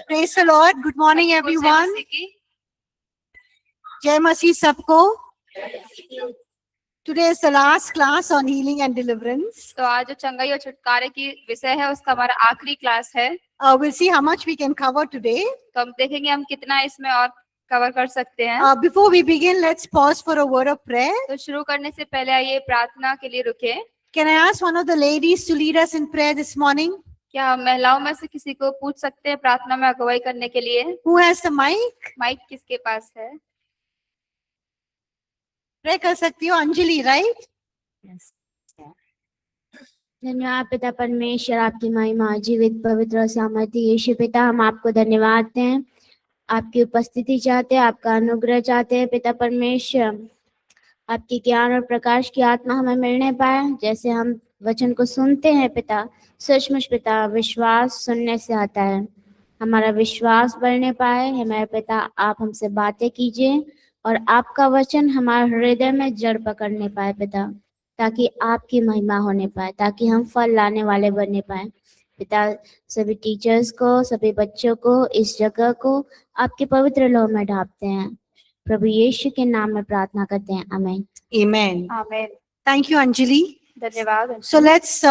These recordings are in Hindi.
Praise the Lord. Good morning, everyone. Jai Masih sabko. Today is the last class on healing and deliverance. तो आज जो चंगाई और छुटकारे की विषय है उसका हमारा आखिरी क्लास है. We'll see how much we can cover today. तो हम देखेंगे हम कितना इसमें और कवर कर सकते हैं. Before we begin, let's pause for a word of prayer. तो शुरू करने से पहले आइए प्रार्थना के लिए रुके. Can I ask one of the ladies to lead us in prayer this morning? क्या महिलाओं में से किसी को पूछ सकते हैं प्रार्थना में अगुवाई करने के लिए? Who has the mic? Mic किसके पास है? Pray कर सकती हो अंजलि, right? धन्यवाद पिता परमेश्वर, आपकी महिमा जीवित पवित्र और सामर्थ्य यीशु पिता, हम आपको धन्यवाद दें. आपकी उपस्थिति चाहते हैं, आपका अनुग्रह चाहते हैं पिता परमेश्वर. आपकी ज्ञान और प्रकाश की आत्मा हमें मिलने पाए. जैसे हम वचन को सुनते हैं पिता, सचमुच पिता विश्वास सुनने से आता है. हमारा विश्वास बढ़ने पाए. हमारे पिता आप हमसे बातें कीजिए और आपका वचन हमारे हृदय में जड़ पकड़ने पाए पिता, ताकि आपकी महिमा होने पाए, ताकि हम फल लाने वाले बनने पाए पिता. सभी टीचर्स को, सभी बच्चों को, इस जगह को आपके पवित्र लौ में ढापते हैं. प्रभु यीशु के नाम में प्रार्थना करते हैं. आमीन. Amen. आमीन. Thank you, Anjali. धन्यवाद. So let's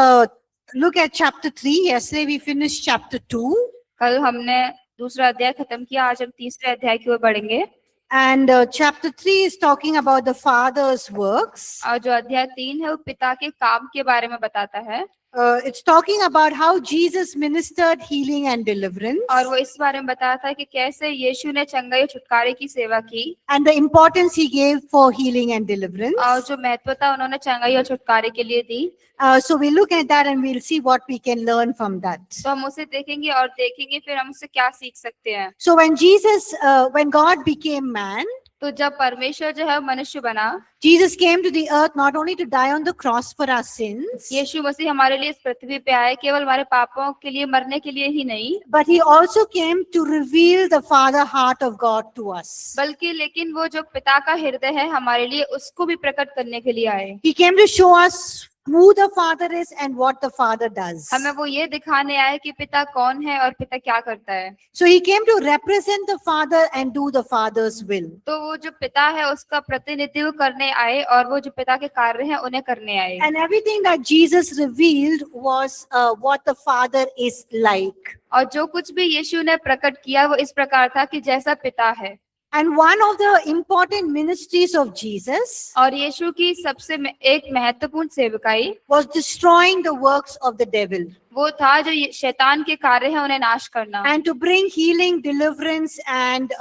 look at chapter 3. Yesterday we finished chapter 2. कल हमने दूसरा अध्याय खत्म किया, आज हम तीसरे अध्याय की ओर बढ़ेंगे. And chapter 3 is talking about the Father's works. और जो अध्याय 3 है वो पिता के काम के बारे में बताता है. It's talking about how Jesus ministered healing and deliverance. और वो इस बारे में बताता है कि कैसे यीशु ने चंगाई और छुटकारे की सेवा की. And the importance he gave for healing and deliverance. और जो महत्वता उन्होंने चंगाई और छुटकारे के लिए दी. So we'll look at that and we'll see what we can learn from that. तो हम उसे देखेंगे और देखेंगे फिर हम उससे क्या सीख सकते हैं. So when God became man, तो जब परमेश्वर जो है मनुष्य बना, Jesus came to the earth not only to die on the cross for our sins, यीशु मसीह हमारे लिए इस पृथ्वी पे आए केवल हमारे पापों के लिए मरने के लिए ही नहीं, but he also came to reveal the Father heart of God to us. बल्कि लेकिन वो जो पिता का हृदय है हमारे लिए उसको भी प्रकट करने के लिए आए. He came to show us who the Father is and what the Father does. हमें वो ये दिखाने आए कि पिता कौन है और पिता क्या करता है. So he came to represent the Father and do the Father's will. तो वो जो पिता है उसका प्रतिनिधित्व करने आए और वो जो पिता के कार्य हैं उन्हें करने आए. And everything that Jesus revealed was what the Father is like. और जो कुछ भी यीशु ने प्रकट किया वो इस प्रकार था कि जैसा पिता है. And one of the important ministries of Jesus और यीशु की सबसे एक महत्वपूर्ण सेवकाई was destroying the works of the devil. वो था जो शैतान के कार्य हैं उन्हें नाश करना. And to bring healing, deliverance and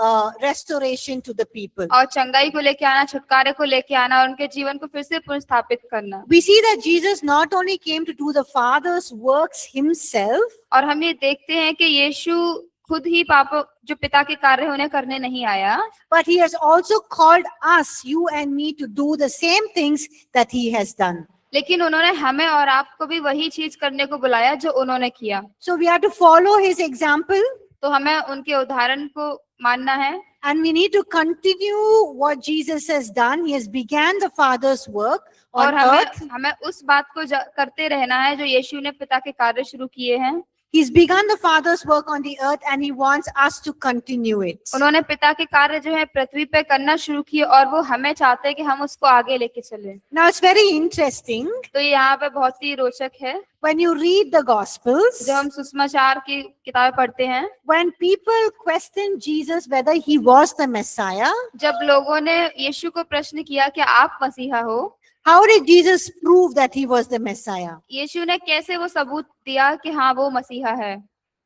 restoration to the people. और चंगाई को लेके आना, छुटकारे को लेके आना और उनके जीवन को फिर से पुनर्स्थापित करना. We see that Jesus not only came to do the Father's works himself, और हम ये देखते हैं कि यीशु खुद ही पापों जो पिता के कार्य उन्हें करने नहीं आया, but he has also called us, you and me, to do the same things that he has done. लेकिन उन्होंने हमें और आपको भी वही चीज करने को बुलाया जो उन्होंने किया. So we have to follow his example. तो हमें उनके उदाहरण को मानना है. And we need to continue what Jesus has done. He has began the Father's work on और earth. हमें उस बात को करते रहना है जो यीशु ने पिता के कार्य शुरू किए हैं. He's begun the Father's work on the earth and he wants us to continue it. उन्होंने पिता के कार्य जो है पृथ्वी पे करना शुरू किए और वो हमें चाहते हैं कि हम उसको आगे लेके चलें. Now it's very interesting. तो यहाँ पे बहुत ही रोचक है. When you read the Gospels, जब हम सुसमाचार की किताबें पढ़ते हैं, when people question Jesus whether he was the Messiah, जब लोगों ने यीशु को प्रश्न किया कि आप मसीहा हो, how did Jesus prove that he was the Messiah? यीशु ने कैसे वो सबूत दिया कि हाँ वो मसीहा है?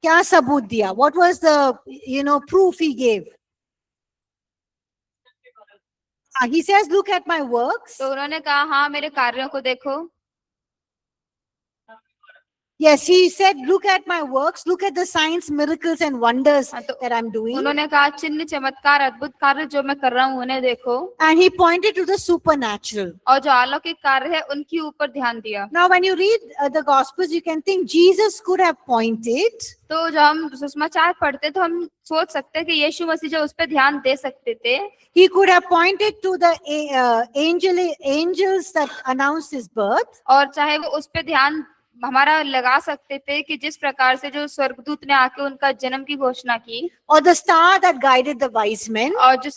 क्या सबूत दिया? What was the proof he gave? He says, look at my works. तो उन्होंने कहा हाँ मेरे कार्यों को देखो. Yes, he said, look at my works, look at the signs, miracles and wonders that I'm doing. उन्होंने कहा चिन्ह, चमत्कार, अद्भुत कार्य जो मैं कर रहा हूँ उन्हें देखो. And he pointed to the supernatural. और जो अलौकिक कार्य है उनके ऊपर ध्यान दिया. Now when you read the Gospels, you can think Jesus could have pointed. तो जब हम सुसमाचार पढ़ते तो हम सोच सकते हैं कि यीशु मसीह जो उस पर ध्यान दे सकते थे. He could have pointed to the angels that announced his birth. और चाहे वो उस पर ध्यान हमारा लगा सकते थे कि जिस प्रकार से जो स्वर्गदूत ने आके उनका जन्म की घोषणा की, or the star that guided the wise men, और जो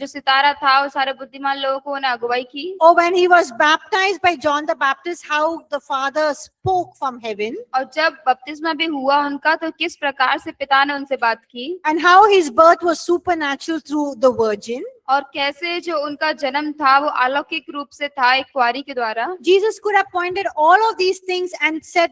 सितारा था वो सारे बुद्धिमान लोगों को उन्हें अगुवाई की, or when he was baptized by John the Baptist, how the Father spoke from heaven, और जब बपतिस्मा भी हुआ उनका तो किस प्रकार से पिता ने उनसे बात की, and how his birth was supernatural through the virgin. और कैसे जो उनका जन्म था वो अलौकिक रूप से था एक कुंवारी के द्वारा। Jesus could have pointed all of these things and said,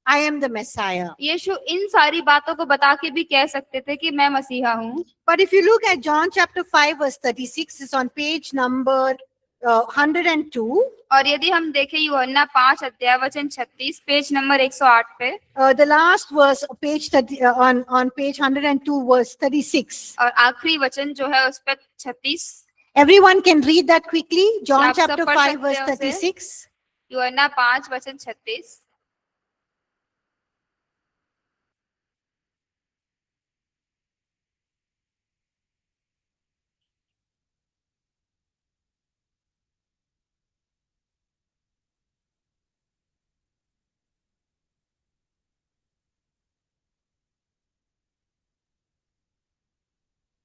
I am the Messiah. यीशु इन सारी बातों को बता के भी कह सकते थे कि मैं मसीहा हूँ। But if you look at John chapter 5 verse 36, it's on page number 102. और यदि हम देखें यूहन्ना 5 अध्याय वचन 36 पेज नंबर 108 पे, The last verse, page 30, on page 102 verse 36. और आखिरी वचन जो है उस पे 36, Everyone can read that quickly. John आप सब chapter पढ़ 5 सकते verse हैं उसे? 36. यूहन्ना 5 वचन 36।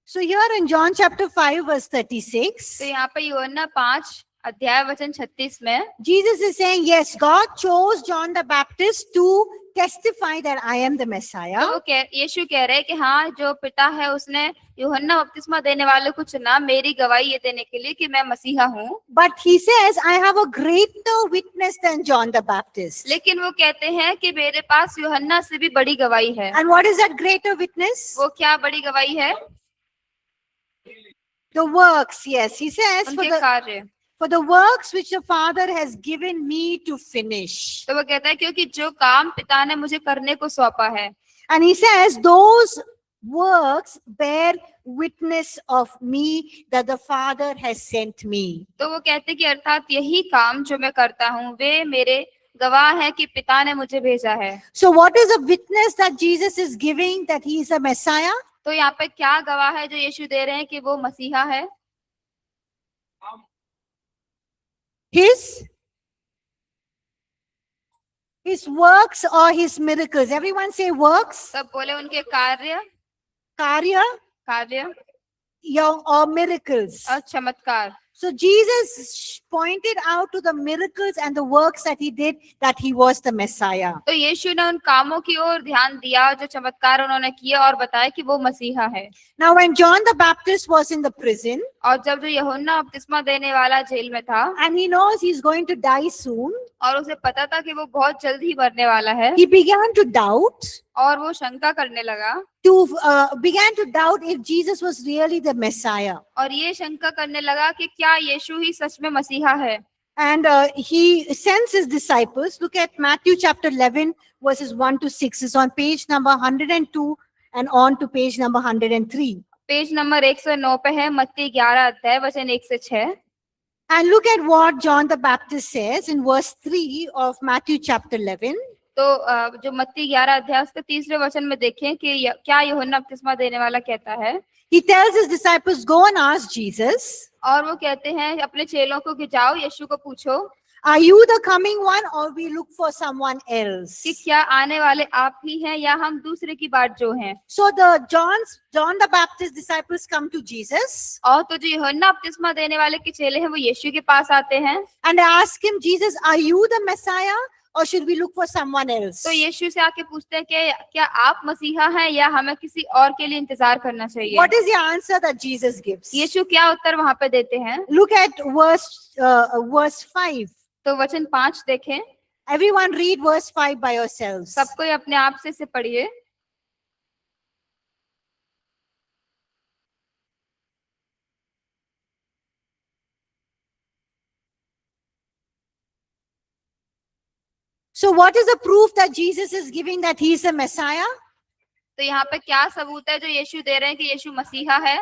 So here in John chapter 5 verse 36, तो यहाँ पे यूहन्ना 5 अध्याय वचन 36 में Jesus is saying, yes, God chose John the Baptist to testify that I am the Messiah. तो यीशु कह रहे हैं कि हाँ, जो पिता है उसने यूहन्ना बपतिस्मा देने वाले को चुना मेरी गवाही ये देने के लिए कि मैं मसीहा हूँ। But he says, I have a greater witness than John the Baptist. लेकिन वो कहते हैं कि मेरे पास यूहन्ना से भी बड़ी गवाही है। And what is that greater witness? वो क्या बड़ी गवाही है? The works, yes. He says, उनके कार्य। for the works which the Father has given me to finish. तो वो कहता है क्योंकि जो काम पिता ने मुझे करने को सौंपा है। And he says, those works bear witness of me that the Father has sent me. तो वो कहते हैं कि अर्थात यही काम जो मैं करता हूँ वे मेरे गवाह है कि पिता ने मुझे भेजा है। So what is a witness that Jesus is giving that he is a Messiah? तो यहाँ पे क्या गवाह है जो यीशु दे रहे हैं कि वो मसीहा है? His works or his miracles. Everyone say works, सब बोले उनके कार्य, karya, कार्य or miracles. और चमत्कार। So Jesus pointed out to the miracles and the works that he did that he was the Messiah. तो यीशु ने उन कामों की ओर ध्यान दिया जो चमत्कार उन्होंने किए और बताया कि वो मसीहा है। Now when John the Baptist was in the prison, और जब जो यूहन्ना बपतिस्मा देने वाला जेल में था and he knows he's going to die soon, और उसे पता था कि वो बहुत जल्द ही मरने वाला है, he began to doubt और वो शंका करने लगा, began to doubt if Jesus was really the Messiah. और ये शंका करने लगा कि क्या यीशु ही सच में मसीहा है। And he sends his disciples. Look at Matthew chapter 11 verses 1 to 6. It's on page number 102 and on to page number 103. Page number 109 पे है मत्ती 11 अध्याय वचन 1 से 6। And look at what John the Baptist says in verse 3 of Matthew chapter 11. तो जो मत्ती 11 अध्याय उसके तीसरे वचन में देखें कि क्या यूहन्ना बपतिस्मा देने वाला कहता है। He tells his disciples, go and ask Jesus, और वो कहते हैं अपने चेलों को कि जाओ यीशु को पूछो are you the coming one or we look for someone else? कि क्या आने वाले आप ही हैं या हम दूसरे की बाट जो हैं। So the John the Baptist disciples come to Jesus और तो जो यूहन्ना बपतिस्मा देने वाले के चेले हैं वो यीशु के पास आते हैं and ask him, Jesus, are you the Messiah or should we look for someone else? तो यीशु से आके पूछते हैं कि क्या आप मसीहा हैं या हमें किसी और के लिए इंतजार करना चाहिए। What is the answer that Jesus gives? यीशु क्या उत्तर वहां पे देते हैं? Look at verse 5. तो वचन 5 देखें। Everyone read verse 5 by yourselves. सबको अपने आप से पढ़िए। So what is the proof that Jesus is giving that he is a Messiah? तो यहाँ पे क्या सबूत है जो यीशु दे रहे हैं कि यीशु मसीहा है?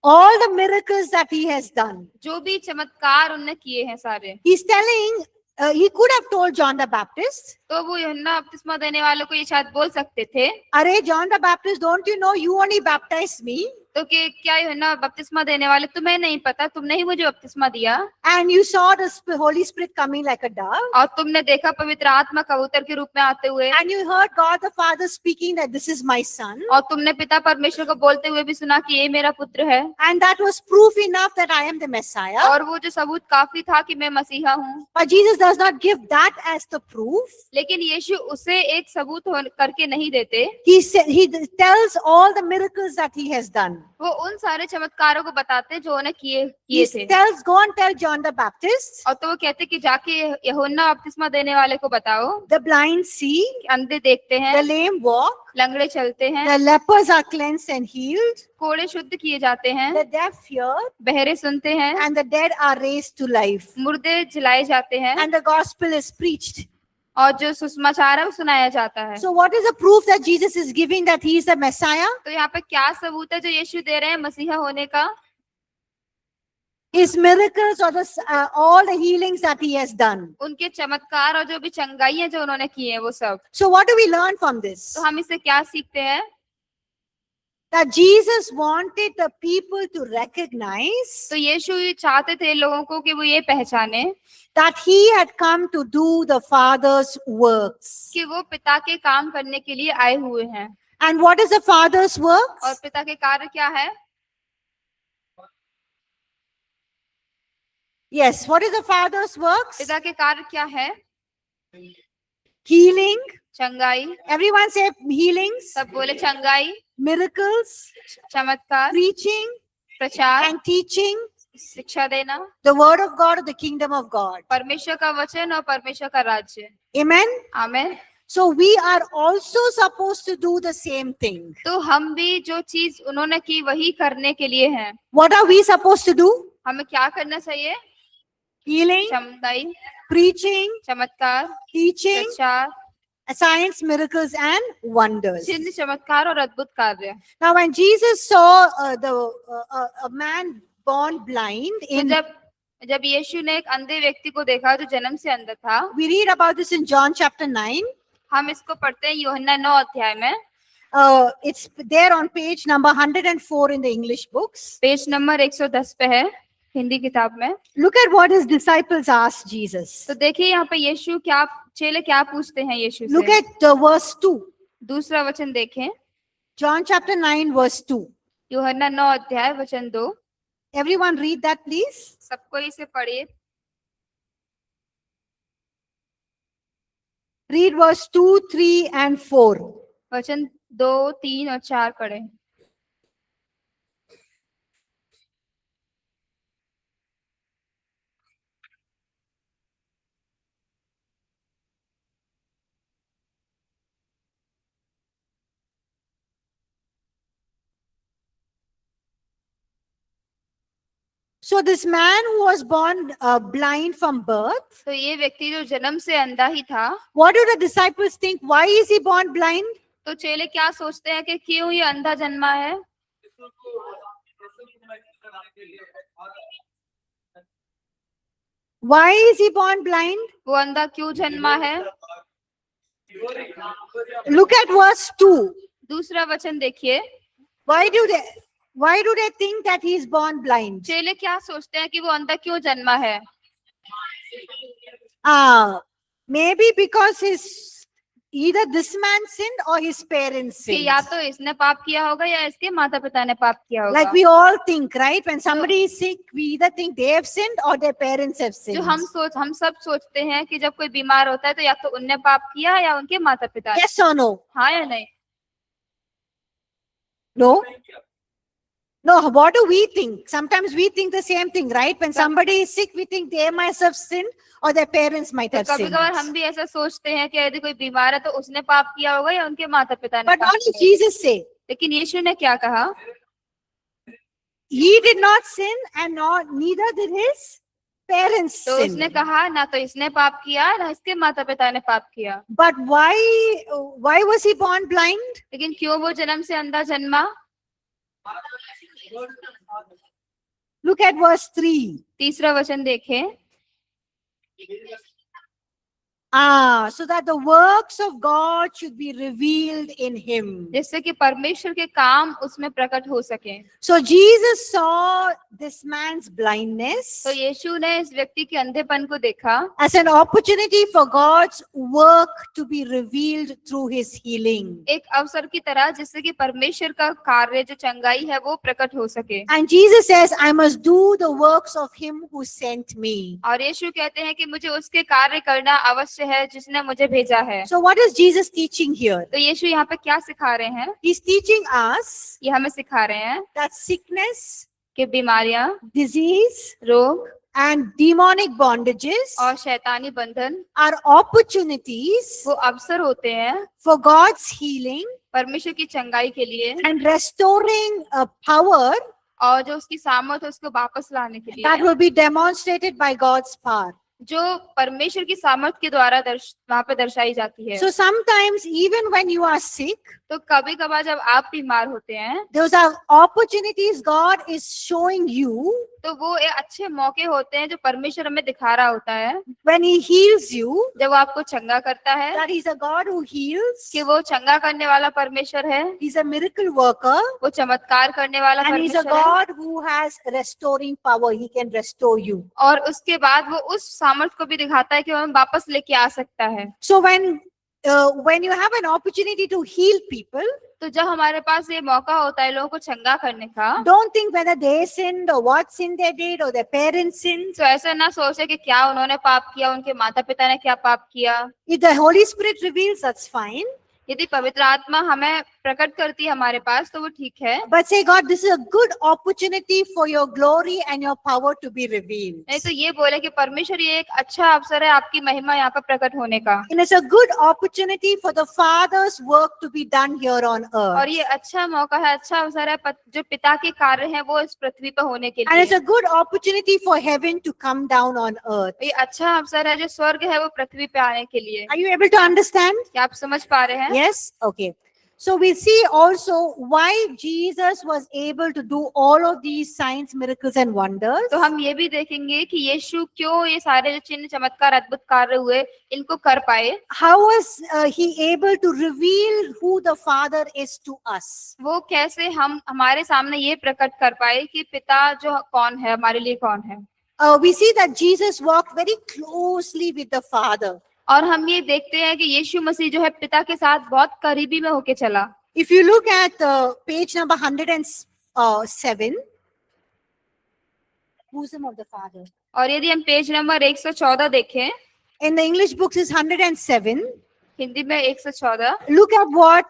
All the miracles that he has done. जो भी चमत्कार उन्होंने किए हैं सारे। He's telling, he could have told John the Baptist, तो वो यूहन्ना बपतिस्मा देने वालों को ये शायद बोल सकते थे, Arey John the Baptist, don't you know you only baptized me? तो कि क्या यूहन्ना बपतिस्मा देने वाले तुम्हें नहीं पता, तुमने ही मुझे बपतिस्मा दिया And you saw the Holy Spirit coming like a dove. और तुमने देखा पवित्र आत्मा कबूतर के रूप में आते हुए And you heard God the Father speaking that this is my son. और तुमने पिता परमेश्वर को बोलते हुए भी सुना कि ये मेरा पुत्र है And that was proof enough that I am the Messiah. और वो जो सबूत काफी था कि मैं मसीहा हूँ। But Jesus does not give that as the proof. लेकिन यीशु उसे एक सबूत करके नहीं देते, He tells all the miracles that he has done. वो उन सारे चमत्कारों को बताते जो उन्हें किए He थे। tells, go and tell John the Baptist, और तो वो कहते कि जाके यूहन्ना बपतिस्मा देने वाले को बताओ, the blind see, अंधे देखते हैं, the lame walk, लंगड़े चलते हैं, the lepers are cleansed and healed, कोड़े शुद्ध किए जाते हैं, the deaf hear, बहरे सुनते हैं, and the dead are raised to life. मुर्दे जिलाए जाते हैं And the gospel is preached. और जो सुसमाचार है वो सुनाया जाता है। So what is the proof that Jesus is giving that he is the Messiah? तो यहाँ पे क्या सबूत है जो यीशु दे रहे हैं मसीहा होने का? His miracles or all the healings that he has done. उनके चमत्कार और जो भी चंगाई है जो उन्होंने की है वो सब। So what do we learn from this? तो हम इससे क्या सीखते हैं? That Jesus wanted the people to recognize तो यीशु ये चाहते थे लोगों को कि वो ये पहचाने that he had come to do the Father's works. कि वो पिता के काम करने के लिए आए हुए हैं। And what is the Father's और works? पिता के कार्य क्या है? Yes, what is the Father's works? पिता के कार्य क्या है? Healing. चंगाई। Everyone say healings, सब बोले चंगाई, miracles, चमत्कार, preaching प्रचार, and teaching शिक्षा देना, the word of God or the kingdom of God. परमेश्वर का वचन और परमेश्वर का राज्य। Amen. Amen. So we are also supposed to do the same thing. तो हम भी जो चीज उन्होंने की वही करने के लिए हैं। What are we supposed to do? हमें क्या करना चाहिए? Healing, चंगाई, preaching, चमत्कार, teaching, प्रचार, signs, miracles, and wonders. चिन्ह, चमत्कार और अद्भुत कार्य। Now, when Jesus saw a man born blind, तो जब यीशु ने एक अंधे व्यक्ति को देखा जो जन्म से अंधा था, we read about this in John chapter 9. हम इसको पढ़ते हैं यूहन्ना 9 अध्याय में। It's there on page number 104 in the English books. Page number 110 पे है हिंदी किताब में। Look at what his disciples asked Jesus. तो देखिए यहाँ पे यीशु क्या चेले क्या पूछते हैं यीशु Look से। at verse 2. दूसरा वचन देखें, John chapter 9 verse 2. यूहन्ना 9 अध्याय वचन 2। Everyone read that please. सबको इसे पढ़िए। Read verse 2, 3 and 4. वचन 2, 3 और 4 पढ़े। So this man who was born blind from birth, तो ये व्यक्ति जो जन्म से अंधा ही था, what do the disciples think? Why is he born blind? तो चेले क्या सोचते हैं कि क्यों ये अंधा जन्मा है? Why is he born blind? वो अंधा क्यों जन्मा है? Look at verse 2. दूसरा वचन देखिए। Why do they think that he is born blind? चेले क्या सोचते हैं कि वो अंधा क्यों जन्मा है? Maybe because either this man sinned or his parents कि sinned. या तो इसने पाप किया होगा या इसके माता पिता ने पाप किया होगा। Like we all think, right? When somebody is sick, we either think they have sinned or their parents have sinned. जो हम सब सोचते हैं कि जब कोई बीमार होता है तो या तो उनने पाप किया या उनके माता पिता ने। Yes or no? हाँ या नहीं? No? No, what do we think? Sometimes we think the same thing, right? When somebody is sick, we think they might have sinned or their parents might तो have कभी sinned. कभार हम भी ऐसा सोचते हैं कि यदि कोई बीमार है तो उसने पाप किया होगा या उनके माता पिता ने But पाप what did किया। Jesus say? लेकिन यीशु ने क्या कहा? He did not sin and neither did his parents तो उसने sin. कहा ना तो इसने पाप किया ना इसके माता पिता ने पाप किया। But why was he born blind? लेकिन क्यों वो जन्म से अंधा जन्मा? Look at verse 3. तीसरा वचन देखें। So that the works of God should be revealed in him. जिससे कि परमेश्वर के काम उसमें प्रकट हो सके। So Jesus saw this man's blindness तो यीशु ने इस व्यक्ति के अंधेपन को देखा as an opportunity for God's work to be revealed through his healing. एक अवसर की तरह, जिससे कि परमेश्वर का कार्य जो चंगाई है वो प्रकट हो सके। And Jesus says, I must do the works of him who sent me. और यीशु कहते हैं कि मुझे उसके कार्य करना अवश्य है जिसने मुझे भेजा है। So what is Jesus teaching here? तो यीशु यहाँ पे क्या सिखा रहे हैं? He's teaching us ये हमें सिखा रहे हैं that sickness, कि बीमारियां, disease, रोग and demonic bondages और शैतानी बंधन are opportunities वो अवसर होते हैं for God's healing परमेश्वर की चंगाई के लिए, and restoring a power और जो उसकी सामर्थ है उसको वापस लाने के that लिए, will be demonstrated by God's power. जो परमेश्वर की सामर्थ के द्वारा वहां पे दर्शाई जाती है। So sometimes even when you are sick, तो कभी कभार जब आप बीमार होते हैं those are opportunities God is showing you तो वो एक अच्छे मौके होते हैं जो परमेश्वर हमें दिखा रहा होता है when he heals you, जब वो आपको चंगा करता है that he's a God who heals, कि वो चंगा करने वाला परमेश्वर है, he's a miracle worker, वो चमत्कार करने वाला and he's a परमेश्वर है, God who has restoring power. He can restore you. और उसके बाद वो उस सामर्थ को भी दिखाता है कि वो हमें वापस लेके आ सकता है। So when you have an opportunity to heal people, तो जब हमारे पास ये मौका होता है लोगों को चंगा करने का, don't think whether they sinned or what sin they did or their parents sinned. तो ऐसा ना सोचे कि क्या उन्होंने पाप किया, उनके माता पिता ने क्या पाप किया। If the Holy Spirit reveals, that's fine. यदि पवित्र आत्मा हमें प्रकट करती है हमारे पास तो वो ठीक है, But say, God, this is a good opportunity for your glory and your power to be revealed. नहीं तो ये बोले कि परमेश्वर ये एक अच्छा अवसर है आपकी महिमा यहाँ पर प्रकट होने का, And it's a good opportunity for the Father's work to be done here on और earth. ये अच्छा मौका है, अच्छा अवसर है जो पिता के कार्य हैं वो इस पृथ्वी पर होने के And it's लिए। a good opportunity for heaven to come down on earth. ये अच्छा अवसर है जो स्वर्ग है वो पृथ्वी पे आने के लिए। Are you able to understand? क्या आप समझ पा रहे हैं? Yes? Okay. So we see also why Jesus was able to do all of these signs, miracles and wonders. तो हम ये भी देखेंगे कि यीशु क्यों ये सारे जो चिन्ह चमत्कार अद्भुत कार्य हुए इनको कर पाए। How was he able to reveal who the Father is to us? वो कैसे हम हमारे सामने ये प्रकट कर पाए कि पिता जो कौन है, हमारे लिए कौन है। We see that Jesus walked very closely with the Father. और हम ये देखते हैं कि यीशु मसीह जो है पिता के साथ बहुत करीबी में होके चला। If you look at page number 107, bosom of the Father. और यदि हम पेज नंबर 114 देखें, In the English books is 107. Hindi में 114, Look at what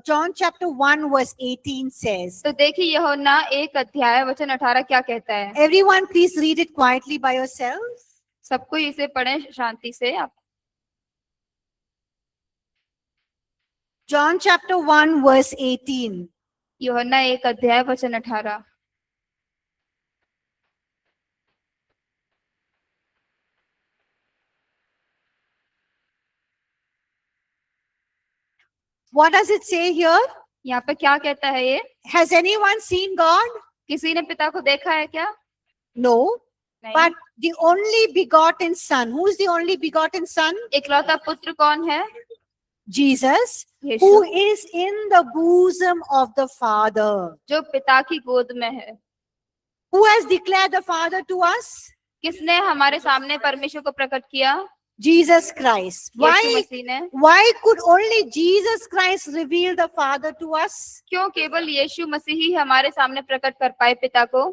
John chapter 1 verse 18 says. तो देखिए यूहन्ना 1 अध्याय वचन 18 क्या कहता है। Everyone please read it quietly by yourselves. सबको इसे पढ़ें शांति से। आप John chapter 1 verse 18. यूहन्ना 1 अध्याय वचन 18। What does it say here? यहाँ पे क्या कहता है ये? Has anyone seen God? किसी ने पिता को देखा है क्या? No. नहीं। But the only begotten Son. Who is the only begotten Son? इकलौता पुत्र कौन है? Jesus, Yeshu, who is in the bosom of the Father. जो पिता की गोद में है। Who has declared the Father to us? किसने हमारे सामने परमेश्वर को प्रकट किया? Jesus Christ. Yeshu Why? मसीह ने। Why could only Jesus Christ reveal the Father to us? क्यों केवल यीशु मसीह ही हमारे सामने प्रकट कर पाए पिता को?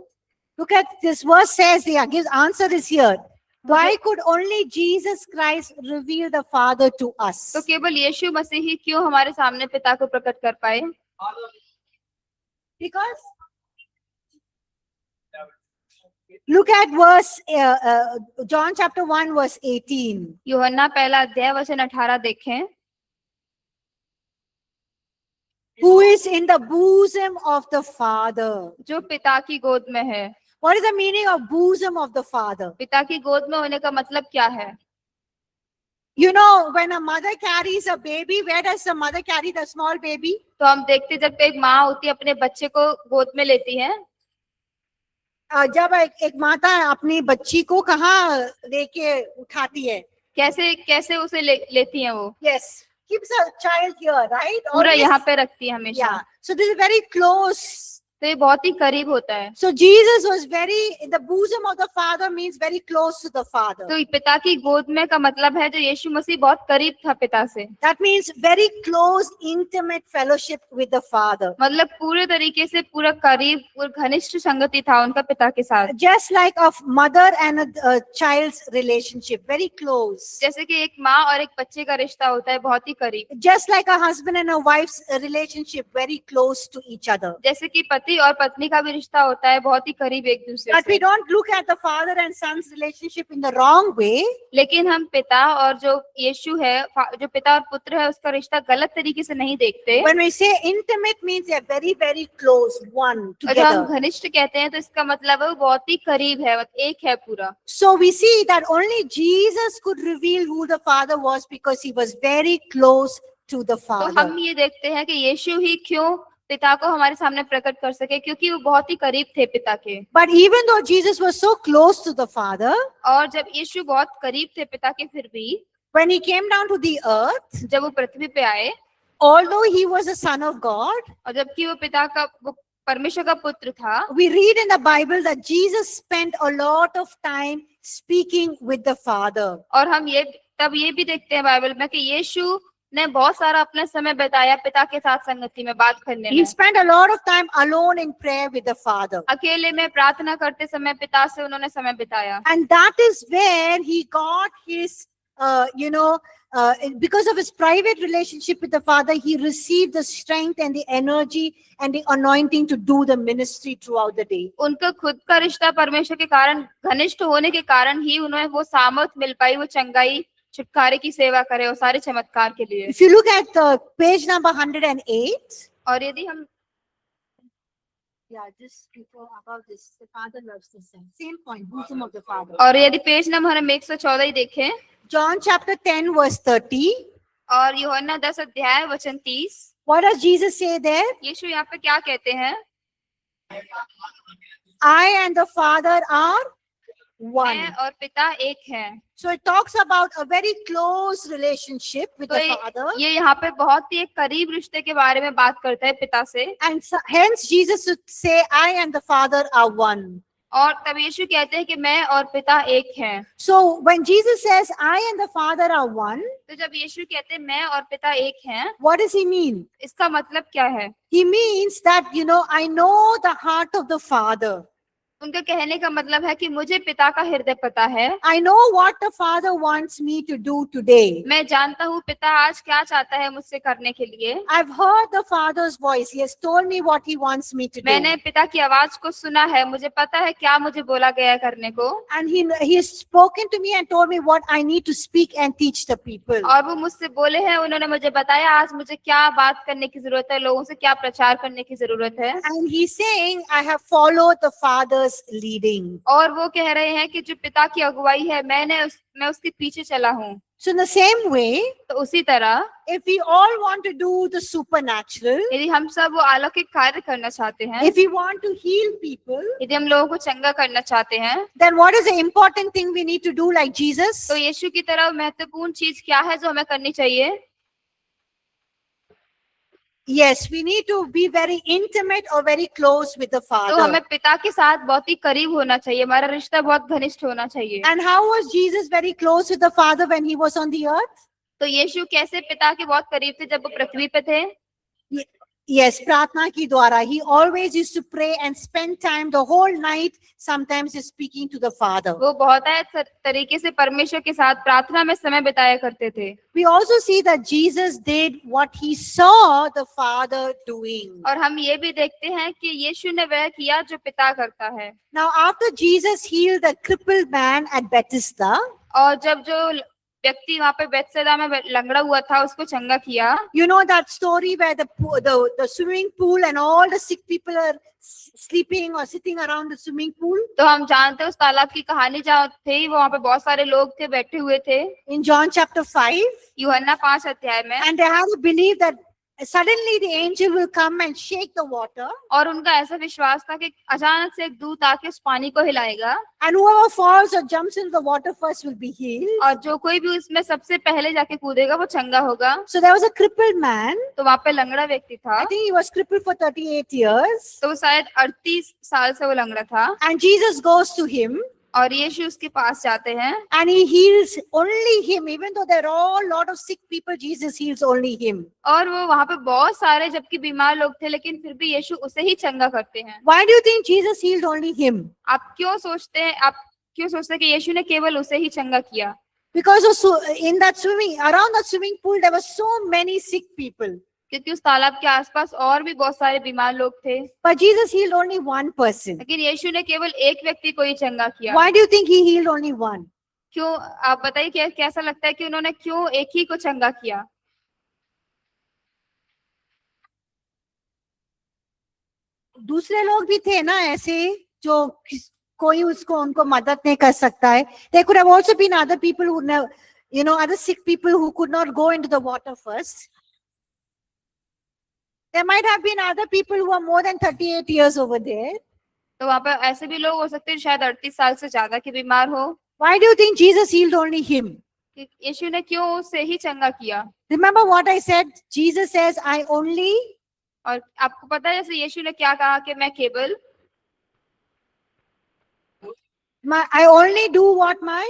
Look at this verse says here, gives answer is here. Why could only Jesus Christ reveal the Father to us? तो केवल यीशु मसीह ही क्यों हमारे सामने पिता को प्रकट कर पाए? Because look at verse John chapter 1 verse 18. यूहन्ना पहला अध्याय वचन 18 देखें। Who is in the bosom of the Father? जो पिता की गोद में है। What is the meaning of bosom of the Father? पिता की गोद में होने का मतलब क्या है? You know, when a mother carries a baby, where does the mother carry the small baby? तो हम देखते जब एक माँ होती है अपने बच्चे को गोद में लेती है। जब एक माता अपनी बच्ची को कहाँ लेके उठाती है? कैसे कैसे उसे लेती हैं वो, Yes, keeps a child here, right? पूरा Always- यहाँ पे रखती है हमेशा। Yeah. So this is very close. तो ये बहुत ही करीब होता है। So Jesus was very in the bosom of the Father means very close to the Father. तो पिता की गोद में का मतलब है जो यीशु मसीह बहुत करीब था पिता से, That means very close, intimate fellowship with the Father. मतलब पूरे तरीके से पूरा करीब और घनिष्ठ संगति था उनका पिता के साथ। Just like of mother and a child's relationship, very close. जैसे कि एक माँ और एक बच्चे का रिश्ता होता है बहुत ही करीब, Just like a husband and a wife's relationship, very close to each other. जैसे कि पति और पत्नी का भी रिश्ता होता है बहुत ही करीब एक दूसरे But we से। don't look at the father and son's relationship in the wrong way. लेकिन हम पिता और जो यीशु है, जो पिता और पुत्र है, उसका रिश्ता गलत तरीके से नहीं देखते। When we say intimate means they are very, very close, one और जब हम together. घनिष्ठ कहते हैं तो इसका मतलब है वो बहुत ही करीब है, मतलब एक है पूरा। So we see that only Jesus could reveal who the Father was because he was very close to the तो Father. हम ये देखते हैं कि यीशु ही क्यों पिता को हमारे सामने प्रकट कर सके, क्योंकि वो बहुत ही करीब थे पिता के। But even though Jesus was so close to the Father, और जब यीशु बहुत करीब थे पिता के, फिर भी when he came down to the earth, जब वो पृथ्वी पे आए, although he was a son of God, और जबकि वो परमेश्वर का पुत्र था, we read in the Bible that Jesus spent a lot of time speaking with the Father. और हम ये भी देखते हैं बाइबल में कि यीशु ने बहुत सारा अपना समय बिताया पिता के साथ संगति में, बात करने He में। spent a lot of time alone in prayer with the Father. अकेले में प्रार्थना करते समय पिता से उन्होंने समय बिताया। And that is where he got his, because of his private relationship with the Father, he received the strength and the energy and the anointing to do the ministry throughout the day. उनका खुद का रिश्ता परमेश्वर के कारण, घनिष्ठ होने के कारण ही उन्हें वो सामर्थ मिल पाई, वो चंगाई छुटकारे की सेवा करे और सारे चमत्कार के लिए। If you look at page number 108, और यदि हम just before about this, the Father loves the Son. Same point, bosom of the Father. और यदि पेज नंबर हम 114 ही देखें, John chapter 10 verse 30. और यूहन्ना 10 अध्याय वचन 30, What does Jesus say there? यीशु यहाँ पे क्या कहते हैं? I and the Father are one. मैं और पिता एक हैं। So it talks about a very close relationship with तो the Father. ये यहाँ पे बहुत ही एक करीब रिश्ते के बारे में बात करता है पिता से, And hence Jesus would say, I and the Father are one. और तब यीशु कहते हैं कि मैं और पिता एक हैं। So when Jesus says, I and the Father are one, तो जब यीशु कहते हैं मैं और पिता एक हैं, what does he mean? इसका मतलब क्या है? He means that, I know the heart of the Father. उनका कहने का मतलब है कि मुझे पिता का हृदय पता है। I know what the Father wants me to do today. मैं जानता हूँ पिता आज क्या चाहता है मुझसे करने के लिए। I've heard the Father's voice. He has told me what he wants me to do. मैंने पिता की आवाज को सुना है, मुझे पता है क्या मुझे बोला गया है करने को। And he has spoken to me and told me what I need to speak and teach the people. और वो मुझसे बोले हैं, उन्होंने मुझे बताया आज मुझे क्या बात करने की जरूरत है, लोगों से क्या प्रचार करने की जरूरत है। And he's saying, I have followed the Father's leading. और वो कह रहे हैं कि जो पिता की अगुवाई है मैं उसके पीछे चला हूँ। So in the same way, तो उसी तरह if we all want to do the supernatural, यदि हम सब वो अलौकिक कार्य करना चाहते हैं, if we want to heal people, यदि हम लोगों को चंगा करना चाहते हैं, then what is the important thing we need to do like Jesus? तो यीशु की तरह महत्वपूर्ण चीज क्या है जो हमें करनी चाहिए? Yes, we need to be very intimate or very close with the तो Father. हमें पिता के साथ बहुत ही करीब होना चाहिए, हमारा रिश्ता बहुत घनिष्ठ होना चाहिए। And how was Jesus very close with the Father when he was on the earth? तो यीशु कैसे पिता के बहुत करीब थे जब वो पृथ्वी पे थे? Yes, प्रार्थना की द्वारा. He always used to pray and spend time the whole night. Sometimes he's speaking to the Father. वो बहुत तरीके से परमेश्वर के साथ प्रार्थना में समय बिताया करते थे। We also see that Jesus did what he saw the Father doing. और हम ये भी देखते हैं कि यीशु ने वह किया जो पिता करता है। Now, after Jesus healed the crippled man at Bethesda, और जब जो व्यक्ति वहाँ पे बेथसेदा में लंगड़ा हुआ था उसको चंगा किया, you know that story where the swimming pool and all the sick people are sleeping or sitting around the swimming pool? तो हम जानते हैं उस तालाब की कहानी जहाँ थे, वहाँ पे बहुत सारे लोग थे, बैठे हुए थे। In John chapter 5, यूहन्ना 5 अध्याय में। and they had to believe that Suddenly the angel will come and shake the water, और उनका ऐसा विश्वास था कि अचानक से एक दूत आके उस पानी को हिलाएगा and whoever falls or jumps into the water first will be healed. और जो कोई भी उसमें सबसे पहले जाके कूदेगा वो चंगा होगा। So there was a crippled man. तो वहां पे लंगड़ा व्यक्ति था, I think he was crippled for 38 years. तो वो शायद 38 साल से वो लंगड़ा था, And Jesus goes to him और यीशु उसके पास जाते हैं and he heals only him. Even though there are all lot of sick people, Jesus heals only him. और वो वहां पे बहुत सारे जबकि बीमार लोग थे, लेकिन फिर भी यीशु उसे ही चंगा करते हैं। Why do you think Jesus healed only him? आप क्यों सोचते हैं कि यीशु ने केवल उसे ही चंगा किया? Because in that around that swimming pool, there were so many sick people. क्योंकि उस तालाब के आसपास और भी बहुत सारे बीमार लोग थे, But Jesus healed only one person. लेकिन यीशु ने केवल एक व्यक्ति को ही चंगा किया। Why do you think he healed only one? क्यों? आप बताइए कैसा लगता है कि उन्होंने क्यों एक ही को चंगा किया? दूसरे लोग भी थे ना ऐसे जो कोई उसको उनको मदद नहीं कर सकता है. There could have also been other people who never, other sick people who could not go into the water first. There might have been other people who are more than 38 years over there. तो वहां पर ऐसे भी लोग हो सकते हैं शायद 38 साल से ज्यादा के बीमार हो। Why do you think Jesus healed only him? कि यीशु ने क्यों उसे ही चंगा किया? Remember what I said? Jesus says, I only. और आपको पता है जैसे यीशु ने क्या कहा कि मैं केवल I only do what my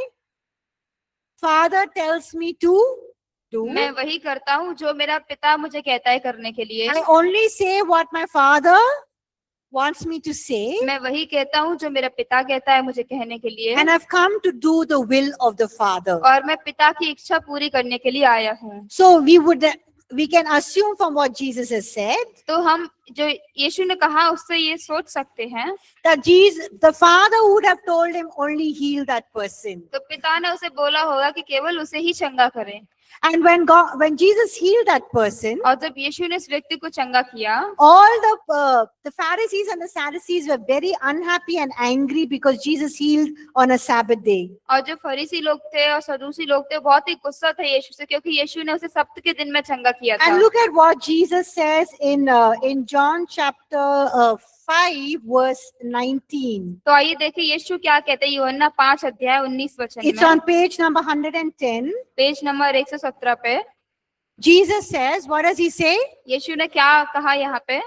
Father tells me to do. मैं वही करता हूँ जो मेरा पिता मुझे कहता है करने के लिए। I only say what my Father wants me to say. मैं वही कहता हूँ जो मेरा पिता कहता है मुझे कहने के लिए। And I've come to do the will of the Father. और मैं पिता की इच्छा पूरी करने के लिए आया हूँ। So we can assume from what Jesus has said तो हम जो यीशु ने कहा उससे ये सोच सकते हैं that the Father would have told him only heal that person. तो पिता ने उसे बोला होगा कि केवल उसे ही चंगा करें। And when Jesus healed that person, और जब यीशु ने इस व्यक्ति को चंगा किया, all the Pharisees and the Sadducees were very unhappy and angry because Jesus healed on a Sabbath day. और जो फरीसी लोग थे और सदूसी लोग थे बहुत ही गुस्सा थे यीशु से, क्योंकि यीशु ने उसे सब्त के दिन में चंगा किया था। And look at what Jesus says in John chapter 5 verse 19. तो आइए देखिए यीशु क्या कहते हैं यूहन्ना 5 अध्याय 19 वचन It's में। on page number 110. Page number 117 पे Jesus says, what does he say? यीशु ने क्या कहा यहाँ पे?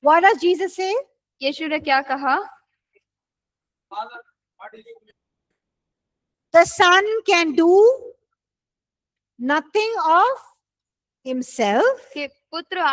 What does Jesus say? यीशु ने क्या कहा? The Son can do nothing of himself, कि पुत्र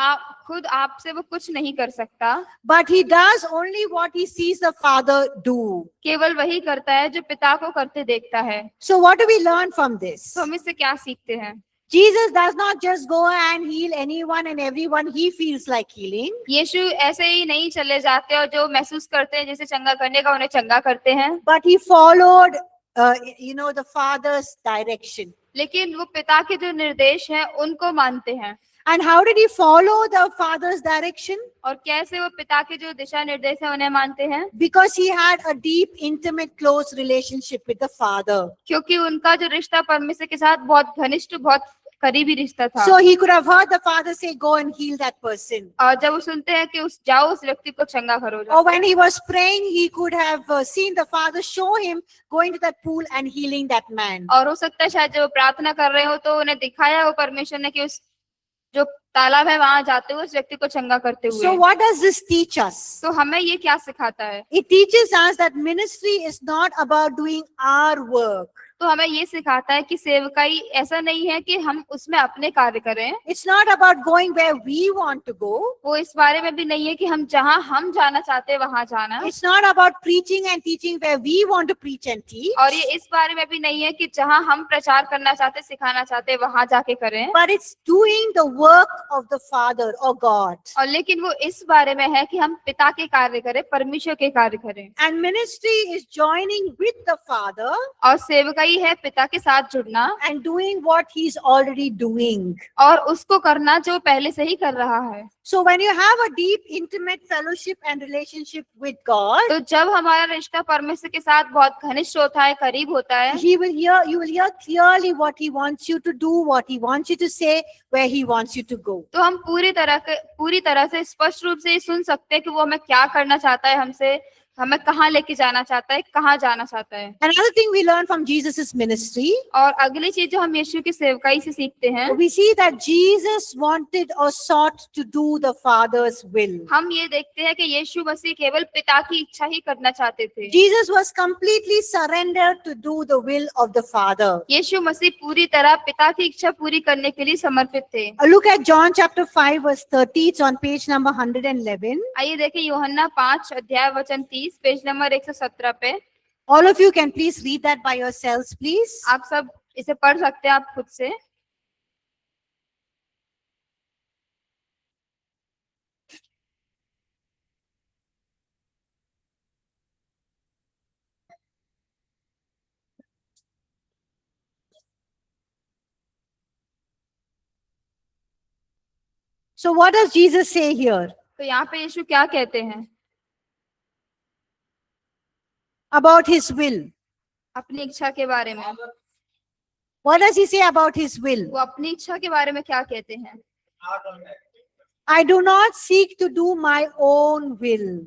खुद आपसे वो कुछ नहीं कर सकता, but he does only what he sees the Father do. केवल वही करता है जो पिता को करते देखता है। So what do we learn from this? तो हम इससे क्या सीखते हैं? Jesus does not just go and heal anyone and everyone he feels like healing. यीशु ऐसे ही नहीं चले जाते और जो महसूस करते हैं जैसे चंगा करने का उन्हें चंगा करते हैं, But he followed, the Father's direction. लेकिन वो पिता के जो निर्देश हैं उनको मानते हैं। And how did he follow the Father's direction? और कैसे वो पिता के जो दिशा निर्देश हैं उन्हें मानते हैं? Because he had a deep, intimate, close relationship with the Father. क्योंकि उनका जो रिश्ता परमेश्वर के साथ बहुत घनिष्ठ, बहुत करीबी रिश्ता था। So he could have heard the Father say, go and heal that person. और जब वो सुनते हैं कि जाओ उस व्यक्ति को चंगा करो, Or when he was praying, he could have seen the Father show him going to that pool and healing that man. और हो सकता है शायद जब वो प्रार्थना कर रहे हो तो उन्हें दिखाया हो परमेश्वर ने कि उस जो तालाब है वहां जाते हुए उस व्यक्ति को चंगा करते हुए। So what does this teach us? तो हमें ये क्या सिखाता है? It teaches us that ministry is not about doing our work. तो हमें ये सिखाता है कि सेवकाई ऐसा नहीं है कि हम उसमें अपने कार्य करें। It's not about going where we want to go. वो इस बारे में भी नहीं है कि हम जहां हम जाना चाहते हैं वहां जाना। It's not about preaching and teaching where we want to preach and teach. और ये इस बारे में भी नहीं है कि जहां हम प्रचार करना चाहते, सिखाना चाहते, वहां जाके करें। But it's doing the work of the Father or God. और लेकिन वो इस बारे में है कि हम पिता के कार्य करें, परमेश्वर के कार्य करें। And ministry is joining with the Father और सेवकाई ही है पिता के साथ जुड़ना and doing what he's already doing. और उसको करना जो पहले से ही कर रहा है। So when you have a deep, intimate fellowship and relationship with God, तो जब हमारा रिश्ता परमेश्वर के साथ बहुत घनिष्ठ होता है, करीब होता है, you will hear clearly what he wants you to do, what he wants you to say, where he wants you to go. तो हम पूरी तरह से स्पष्ट रूप से ये सुन सकते हैं कि वो हमें क्या करना चाहता है, हमसे हमें कहाँ लेके जाना चाहता है, कहाँ जाना चाहता है। Another thing we learn from Jesus' ministry, और अगली चीज जो हम यीशु की सेवकाई से सीखते हैं, we see that Jesus wanted or sought to do the Father's will. हम ये देखते हैं कि यीशु मसीह केवल पिता की इच्छा ही करना चाहते थे। Jesus was completely surrendered to do the will of the Father. यीशु मसीह पूरी तरह पिता की इच्छा पूरी करने के लिए समर्पित थे। Look at John chapter 5 verse 30. It's on page number 111. आइए देखें यूहन्ना 5 अध्याय वचन 30 पेज नंबर 117 पे। All of you can please read that by yourselves, please. आप सब इसे पढ़ सकते हैं आप खुद से। So what does Jesus say here तो यहाँ पे यीशु क्या कहते हैं about his will? अपनी इच्छा के बारे में? What does he say about his will? वो अपनी इच्छा के बारे में क्या कहते हैं? I do not seek to do my own will,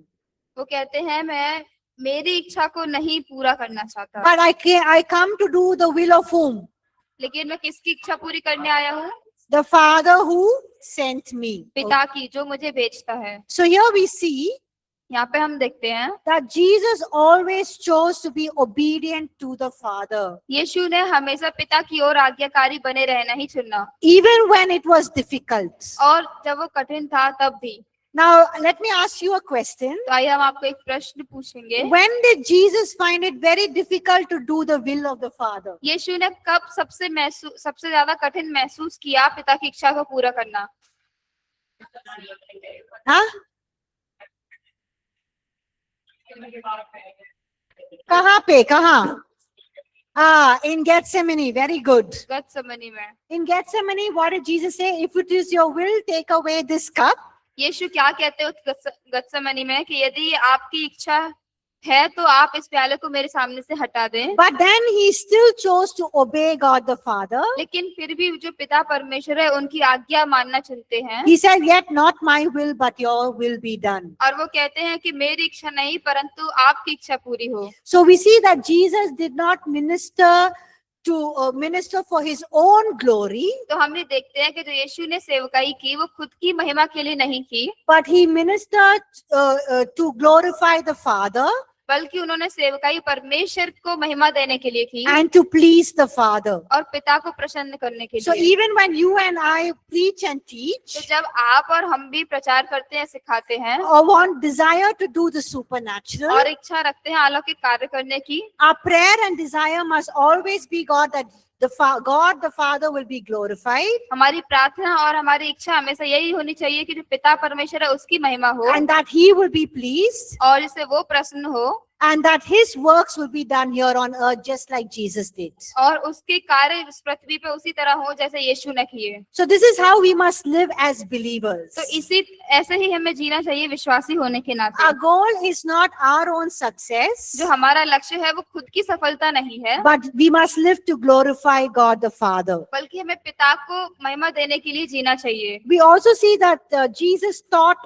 वो कहते हैं मैं मेरी इच्छा को नहीं पूरा करना चाहता, but I come to do the will of whom? लेकिन मैं किसकी इच्छा पूरी करने आया हूँ? The Father who sent me. पिता की जो मुझे भेजता है। So here we see यहाँ पे हम देखते हैं that Jesus always chose to be obedient to the Father, यीशु ने हमेशा पिता की ओर आज्ञाकारी बने रहना ही चुना, even when it was difficult. और जब वो कठिन था तब भी। Now, let me ask you a question. तो आइए हम आपको एक प्रश्न पूछेंगे, When did Jesus find it very difficult to do the will of the Father? यीशु ने कब सबसे ज्यादा कठिन महसूस किया पिता की इच्छा को पूरा करना? Huh? कहाँ? In Gethsemane. Very good. गत्समनी में। In Gethsemane, what did Jesus say? If it is your will, take away this cup. यीशु क्या कहते हैं गत्समनी में कि यदि आपकी इच्छा है तो आप इस प्याले को मेरे सामने से हटा दें। But then he still chose to obey God the Father. लेकिन फिर भी जो पिता परमेश्वर है उनकी आज्ञा मानना चुनते हैं। He said, yet not my will, but your will be done. और वो कहते हैं कि मेरी इच्छा नहीं परंतु आपकी इच्छा पूरी हो। So we see that Jesus did not minister for his own glory, तो हमने देखते हैं कि जो यीशु ने सेवकाई की वो खुद की महिमा के लिए नहीं की, but he ministered to glorify the Father बल्कि उन्होंने सेवकाई परमेश्वर को महिमा देने के लिए की and to please the Father. और पिता को प्रसन्न करने के So लिए। even when you and I preach and teach, तो जब आप और हम भी प्रचार करते हैं, सिखाते हैं or desire to do the supernatural, और इच्छा रखते हैं अलौकिक कार्य करने की, our prayer and desire must always be God, that God the Father will be glorified, हमारी प्रार्थना और हमारी इच्छा हमेशा यही होनी चाहिए कि जो पिता परमेश्वर है उसकी महिमा हो and that he will be pleased, और इससे वो प्रसन्न हो and that his works will be done here on earth just like Jesus did. और उसके कार्य इस पृथ्वी पे उसी तरह हो जैसे यीशु ने किए। So this is how we must live as believers. तो ऐसे ही हमें जीना चाहिए विश्वासी होने के नाते। Our goal is not our own success, जो हमारा लक्ष्य है वो खुद की सफलता नहीं है, but we must live to glorify God the Father. बल्कि हमें पिता को महिमा देने के लिए जीना चाहिए। We also see that Jesus taught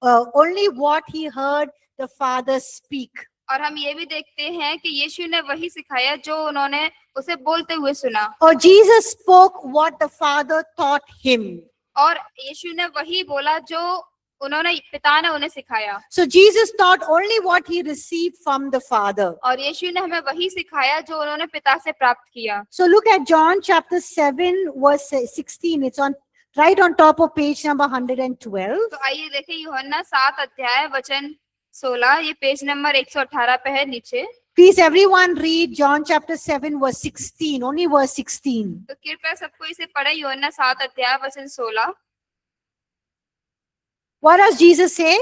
only what he heard the Father speak. और हम ये भी देखते हैं कि यीशु ने वही सिखाया जो उन्होंने उसे बोलते हुए सुना, Or Jesus spoke what the Father taught him. और यीशु ने वही बोला जो पिता ने उन्हें सिखाया। So Jesus taught only what he received from the Father. और यीशु ने हमें वही सिखाया जो उन्होंने पिता से प्राप्त किया। So look at John chapter 7 verse 16. It's right on top of page number 112. तो आइए देखें यूहन्ना 7 अध्याय वचन 16, ये पेज नंबर 118 पे है नीचे। Please everyone read John chapter 7 verse 16, only verse 16. तो कृपया सबको इसे पढ़े, यूहन्ना 7 अध्याय वचन 16। What does Jesus say?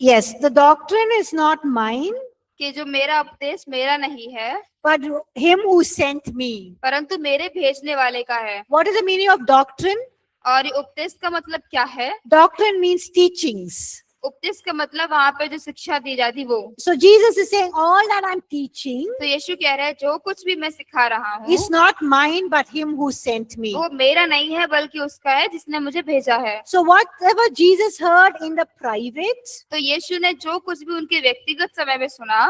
Yes, the doctrine is not mine, कि जो मेरा उपदेश मेरा नहीं है, but him who sent me. परंतु मेरे भेजने वाले का है। What is the meaning of doctrine? और ये उपदेश का मतलब क्या है? Doctrine means teachings. उपदेश का मतलब वहाँ पे जो शिक्षा दी जाती वो। So Jesus is saying all that I'm teaching तो यीशु कह रहे हैं जो कुछ भी मैं सिखा रहा हूँ is not mine, but him who sent me. वो मेरा नहीं है बल्कि उसका है जिसने मुझे भेजा है। So whatever Jesus heard in the private, तो यीशु ने जो कुछ भी उनके व्यक्तिगत समय में सुना,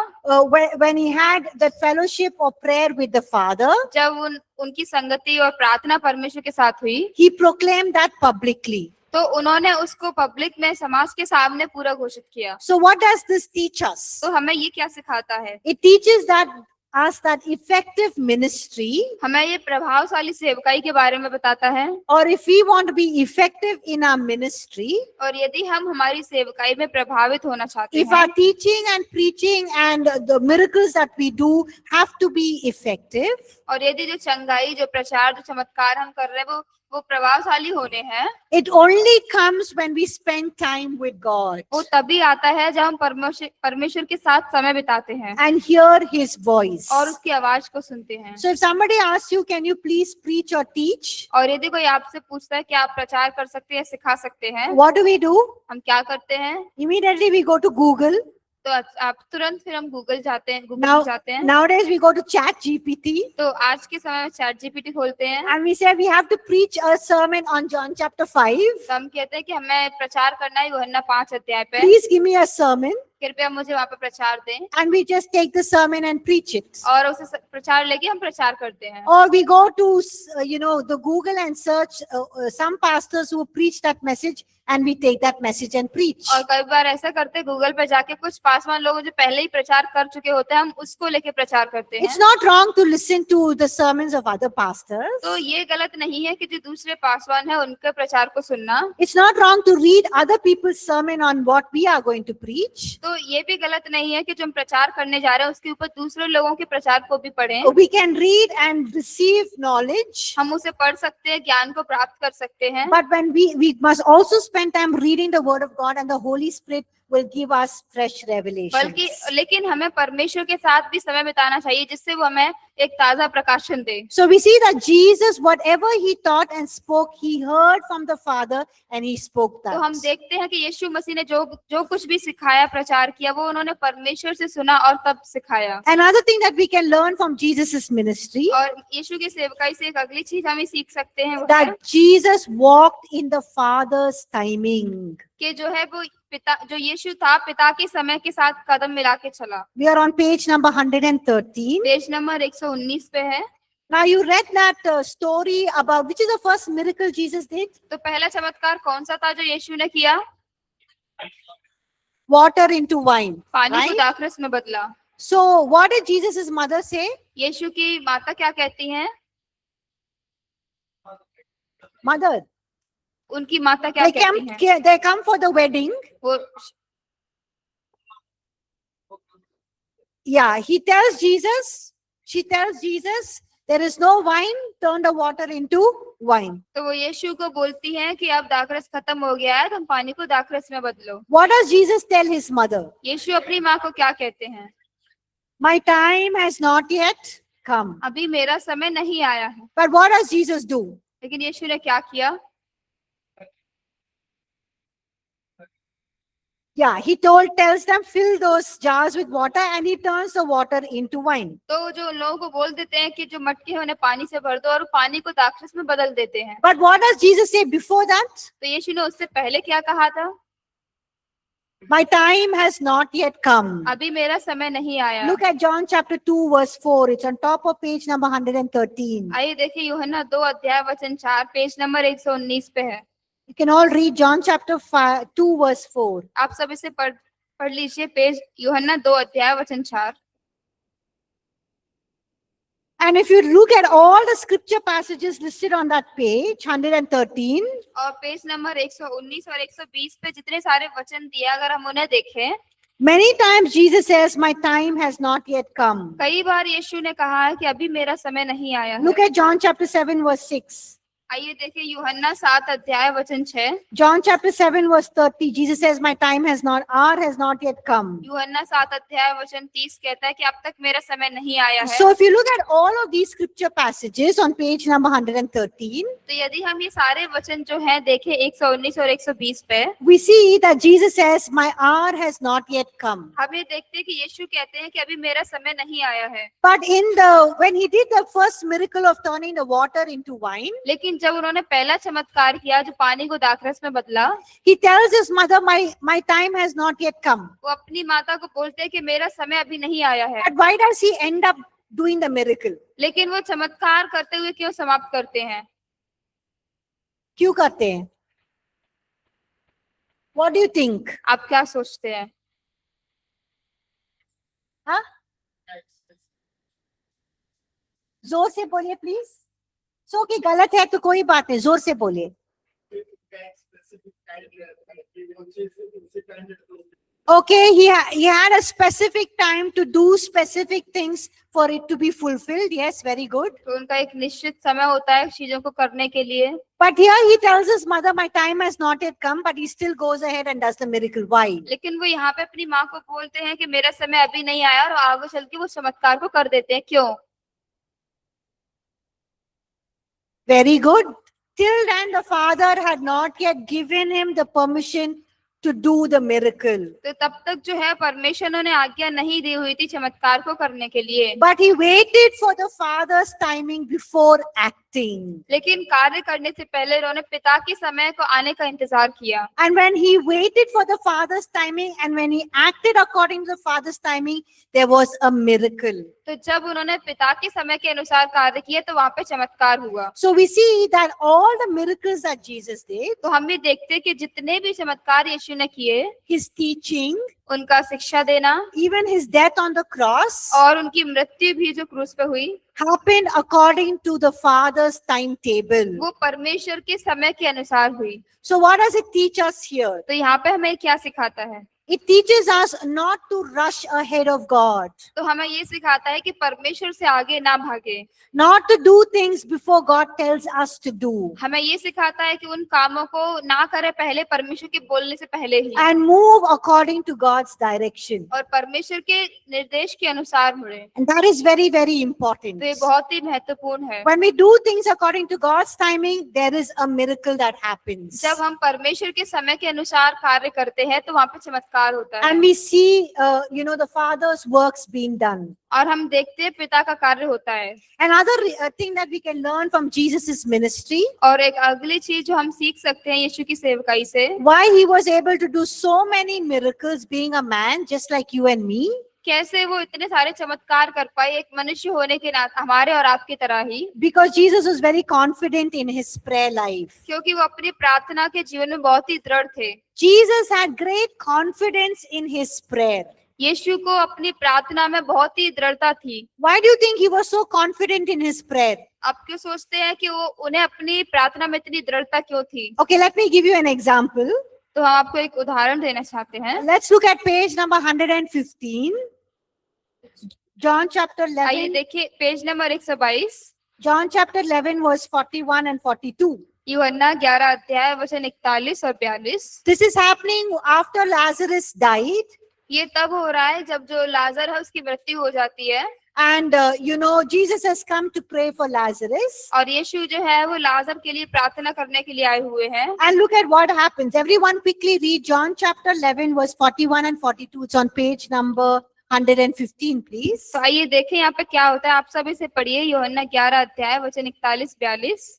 when he had that fellowship or prayer with the Father, जब उनकी संगति और प्रार्थना परमेश्वर के साथ हुई, he proclaimed that publicly. तो उन्होंने उसको पब्लिक में समाज के सामने पूरा घोषित किया। So what does this teach us? तो हमें ये क्या सिखाता है? It teaches us that effective ministry, हमें ये प्रभावशाली सेवकाई के बारे में बताता है। or if we want to be effective in our ministry, और यदि हम हमारी सेवकाई में प्रभावित होना चाहते if हैं, our teaching and preaching and the miracles that we do have to be effective, और यदि जो चंगाई, जो प्रचार, जो चमत्कार हम कर रहे हैं वो प्रभावशाली होने हैं, it only comes when we spend time with God वो तभी आता है जब हम परमेश्वर के साथ समय बिताते हैं and hear his voice. और उसकी आवाज को सुनते हैं। So if somebody asks you, can you please preach or teach? और यदि कोई आपसे पूछता है कि आप प्रचार कर सकते हैं, सिखा सकते हैं, What do we do? हम क्या करते हैं? Immediately we go to Google. तो आप तुरंत फिर हम गूगल जाते हैं, Nowadays we go to Chat GPT. तो आज के समय में चैट जीपीटी खोलते हैं। And we say we have to preach a sermon on John chapter 5. तो हम कहते हैं कि हमें प्रचार करना है यूहन्ना 5 अध्याय पे। Please give me a sermon. कृपया मुझे वहाँ पे प्रचार दें। And we just take the sermon and preach it. और उसे प्रचार लेके हम प्रचार करते हैं। Or we go to, the Google and search some pastors who preach that message, and we take that message and preach. और कई बार ऐसा करते हैं, गूगल पे जाके कुछ पासवान लोग जो पहले ही प्रचार कर चुके होते हैं, हम उसको लेके प्रचार करते हैं। It's not wrong to listen to the sermons of other pastors. तो ये गलत नहीं है कि जो दूसरे पासवान है उनके प्रचार को सुनना। It's not wrong to read other people's sermon on what we are going to preach. तो ये भी गलत नहीं है कि जो हम प्रचार करने जा रहे हैं उसके ऊपर दूसरे लोगों के प्रचार को भी पढ़ें। We can read and receive knowledge. हम उसे पढ़ सकते हैं, ज्ञान को प्राप्त कर सकते हैं। But when we must also spend time reading the word of God, and the Holy Spirit will give us fresh revelations. लेकिन हमें परमेश्वर के साथ भी समय बिताना चाहिए जिससे वो हमें एक ताजा प्रकाशन दे। So we see that Jesus, whatever he taught and spoke, he heard from the Father and he spoke that. तो हम देखते हैं कि यीशु मसीह ने जो कुछ भी सिखाया, प्रचार किया, वो उन्होंने परमेश्वर से सुना और तब सिखाया। Another thing that we can learn from Jesus' ministry, और यीशु की सेवकाई से एक अगली चीज हम सीख सकते हैं, वो है that Jesus walked in the Father's timing. कि जो है वो जो यीशु था पिता के समय के साथ कदम मिला के चला। We are on page number 113. Page number 119 पे है। Now you read that story about which is the first miracle Jesus did? तो पहला चमत्कार कौन सा था जो यीशु ने किया? Water into wine. पानी को Right? दाखरस में बदला। So what did Jesus' mother say? यीशु की माता क्या कहती हैं? Mother. उनकी माता क्या कहती हैं? They come for the wedding. वो Yeah, she tells Jesus, there is no wine, turn the water into wine. तो वो यीशु को बोलती हैं कि अब दाखरस खत्म हो गया है, तुम पानी को दाखरस में बदलो। What does Jesus tell his mother? यीशु अपनी माँ को क्या कहते हैं? My time has not yet come. अभी मेरा समय नहीं आया है। But what does Jesus do? लेकिन यीशु ने क्या किया? Yeah, he tells them, fill those jars with water, and he turns the water into wine. तो जो लोगों को बोल देते हैं कि जो मटके हैं उन्हें पानी से भर दो और पानी को दाखरस में बदल देते हैं। But what does Jesus say before that? तो यीशु ने उससे पहले क्या कहा था? My time has not yet come. अभी मेरा समय नहीं आया। Look at John chapter 2 verse 4. It's on top of page number 113. आइए देखिए यूहन्ना 2 अध्याय वचन 4 पेज नंबर 119 पे है। You can all read John chapter 2 verse 4. आप सब इसे पढ़ लीजिए। पेज यूहन्ना 2 अध्याय वचन 4। And if you look at all the scripture passages listed on that page, 113, और पेज नंबर 119 और 120 पे जितने सारे वचन दिए अगर हम उन्हें देखें, many times Jesus says, my time has not yet come. कई बार यीशु ने कहा है कि अभी मेरा समय नहीं आया है। Look at John chapter 7 verse 6. आइए देखिए यूहन्ना 7 अध्याय वचन 6। John chapter 7 verse 30, Jesus says, my time has not, hour has not yet come. यूहन्ना 7 अध्याय वचन 30 कहता है कि अब तक मेरा समय नहीं आया है। So if you look at all of these scripture passages on page number 113, तो यदि हम ये सारे वचन जो हैं देखें 119 और 120 पे, we see that Jesus says, my hour has not yet come. हम ये देखते हैं कि यीशु कहते हैं कि अभी मेरा समय नहीं आया है। But when he did the first miracle of turning the water into wine, लेकिन जब उन्होंने पहला चमत्कार किया जो पानी को दाखरस में बदला, he tells his mother, my time has not yet come. वो अपनी माता को बोलते हैं कि मेरा समय अभी नहीं आया है। But why does he end up doing the miracle? लेकिन वो चमत्कार करते हुए क्यों समाप्त करते हैं? क्यों करते हैं? What do you think? आप क्या सोचते हैं? हाँ? जोर से बोलिए प्लीज। सो कि गलत है तो कोई बात नहीं, जोर से बोलिए। Okay, he had a specific time to do specific things for it to be fulfilled. Yes, very good. तो उनका एक निश्चित समय होता है चीजों को करने के लिए। But here he tells his mother, my time has not yet come, but he still goes ahead and does the miracle. Why? लेकिन वो यहाँ पे अपनी माँ को बोलते हैं कि मेरा समय अभी नहीं आया और आगे चल के वो चमत्कार को कर देते हैं। क्यों? Very good. Till then, the father had not yet given him the permission to do the miracle. तो तब तक जो है परमेश्वर ने आज्ञा नहीं दी हुई थी चमत्कार को करने के लिए। But he waited for the father's timing before acting. लेकिन कार्य करने से पहले उन्होंने पिता के समय को आने का इंतजार किया। And when he waited for the father's timing and when he acted according to the father's timing, there was a miracle. तो जब उन्होंने पिता के समय के अनुसार कार्य किया तो वहाँ पे चमत्कार हुआ। So we see that all the miracles that Jesus did, तो हम भी देखते हैं कि जितने भी चमत्कार यीशु ने किए, his teaching, उनका शिक्षा देना, even his death on the cross, और उनकी मृत्यु भी जो क्रूस पे हुई, happened according to the father's timetable. वो परमेश्वर के समय के अनुसार हुई। So what does it teach us here? तो यहाँ पे हमें क्या सिखाता है? It teaches us not to rush ahead of God, तो हमें ये सिखाता है कि परमेश्वर से आगे ना भागे। not to do things before God tells us to do, हमें ये सिखाता है कि उन कामों को ना करें पहले परमेश्वर के बोलने से पहले ही, and move according to God's direction. और परमेश्वर के निर्देश के अनुसार मुड़े। And that is very, very important. तो ये बहुत ही महत्वपूर्ण है। When we do things according to God's timing, there is a miracle that happens. जब हम परमेश्वर के समय के अनुसार कार्य करते हैं तो वहाँ पे चमत्कार होता है। And we see, the Father's works being done. और हम देखते हैं पिता का कार्य होता है। Another thing that we can learn from Jesus' ministry, और एक अगली चीज जो हम सीख सकते हैं यीशु की सेवकाई से, why he was able to do so many miracles being a man just like you and me, कैसे वो इतने सारे चमत्कार कर पाए एक मनुष्य होने के नाते, हमारे और आपकी तरह ही, because Jesus was very confident in his prayer life. क्योंकि वो अपनी प्रार्थना के जीवन में बहुत ही दृढ़ थे। Jesus had great confidence in his prayer. यीशु को अपनी प्रार्थना में बहुत ही दृढ़ता थी। Why do you think he was so confident in his prayer? आप क्यों सोचते हैं कि वो उन्हें अपनी प्रार्थना में इतनी दृढ़ता क्यों थी? Okay, let me give you an example. तो हम आपको एक उदाहरण देना चाहते हैं। Let's look at page number 115. John chapter आइए 11. देखिए page number 122, John chapter 11 verse 41 and 42. यूहन्ना 11 अध्याय वचन 41 और 42। This is happening after Lazarus died. ये तब हो रहा है जब जो लाजर है उसकी मृत्यु हो जाती है, And Jesus has come to pray for Lazarus. और यीशु जो है वो लाजर के लिए प्रार्थना करने के लिए आए हुए हैं। And look at what happens. Everyone quickly read John chapter 11 verse 41 and 42. It's on page number 115, please. तो आइए देखें यहाँ पे क्या होता है। आप सब इसे पढ़िए, यूहन्ना 11 अध्याय वचन 41-42।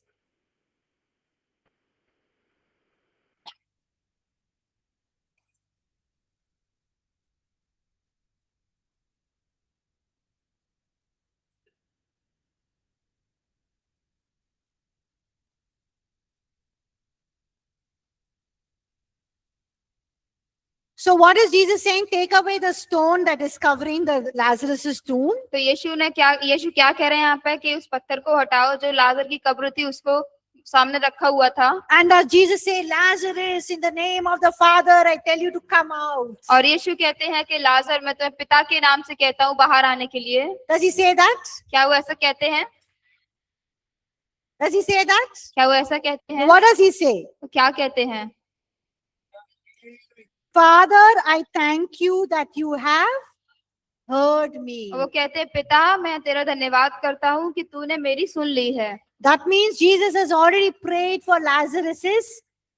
So what is Jesus saying? Take away the stone that is covering the Lazarus's tomb. तो यीशु क्या कह रहे हैं यहाँ पे कि उस पत्थर को हटाओ जो लाजर की कब्र थी उसको सामने रखा हुआ था। And does Jesus say, Lazarus, in the name of the Father, I tell you to come out? और यीशु कहते हैं कि लाजर मैं तुम्हें पिता के नाम से कहता हूँ बाहर आने के लिए। Does he say that? क्या वो ऐसा कहते हैं? Does he say that? क्या वो ऐसा कहते हैं? What does he say? वो क्या कहते हैं? Father, I thank you that you have heard me. वो कहते हैं, पिता मैं तेरा धन्यवाद करता हूँ कि तूने मेरी सुन ली है। That means Jesus has already prayed for Lazarus's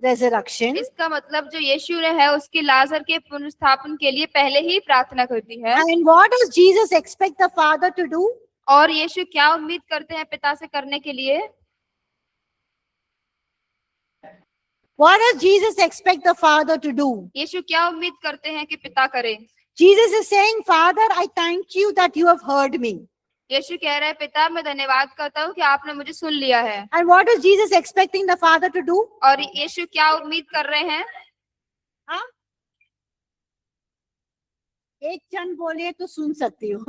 resurrection. इसका मतलब जो यीशु ने है उसकी लाजर के पुनरुत्थापन के लिए पहले ही प्रार्थना कर दी है। And what does Jesus expect the Father to do? और यीशु क्या उम्मीद करते हैं पिता से करने के लिए? What does Jesus expect the Father to do? यीशु क्या उम्मीद करते हैं कि पिता करे? Jesus is saying, Father, I thank you that you have heard me. यीशु कह रहे हैं, पिता मैं धन्यवाद करता हूँ कि आपने मुझे सुन लिया है। And what is Jesus expecting the Father to do? और यीशु क्या उम्मीद कर रहे हैं? हाँ? एक क्षण बोलिए तो सुन सकती हूँ।